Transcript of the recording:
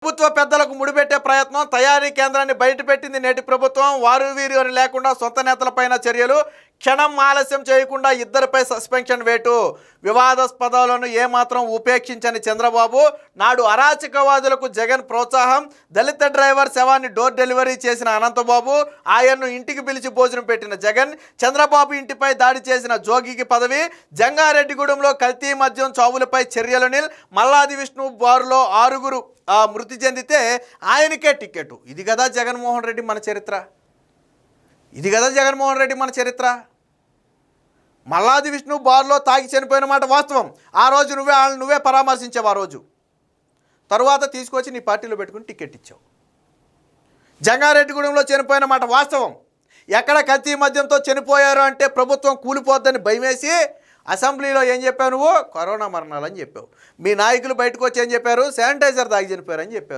ప్రభుత్వ పెద్దలకు ముడిపెట్టే ప్రయత్నం, తయారీ కేంద్రాన్ని బయటపెట్టింది నేటి ప్రభుత్వం. వారు వీరు అని లేకుండా సొంత నేతలపైన చర్యలు, క్షణం ఆలస్యం చేయకుండా ఇద్దరిపై సస్పెన్షన్ వేటు. వివాదాస్పదాలను ఏమాత్రం ఉపేక్షించని చంద్రబాబు, నాడు అరాచకవాదులకు జగన్ ప్రోత్సాహం. దళిత డ్రైవర్ శవాన్ని డోర్ డెలివరీ చేసిన అనంతబాబు, ఆయన్ను ఇంటికి పిలిచి భోజనం పెట్టిన జగన్, చంద్రబాబు ఇంటిపై దాడి చేసిన జోగికి పదవి. జంగారెడ్డిగూడెంలో కల్తీ మద్యం చావులపై చర్యలు నిల్. మల్లాది విష్ణు బారులో 6 మృతి చెందితే ఆయనకే టికెట్. ఇది కదా జగన్మోహన్ రెడ్డి మన చరిత్ర. ఇది కదా జగన్మోహన్ రెడ్డి మన చరిత్ర. మల్లాది విష్ణు బార్లో తాగి చనిపోయిన మాట వాస్తవం. ఆ రోజు నువ్వే పరామర్శించావు. ఆ రోజు తరువాత తీసుకొచ్చి నీ పార్టీలో పెట్టుకుని టికెట్ ఇచ్చావు. జంగారెడ్డిగూడెంలో చనిపోయిన మాట వాస్తవం. ఎక్కడ కల్తీ మద్యంతో చనిపోయారు అంటే ప్రభుత్వం కూలిపోద్దని భయమేసి అసెంబ్లీలో ఏం చెప్పావు? నువ్వు కరోనా మరణాలని చెప్పావు. మీ నాయకులు బయటకు వచ్చి ఏం చెప్పారు? శానిటైజర్ తాగి చనిపోయారని చెప్పారు.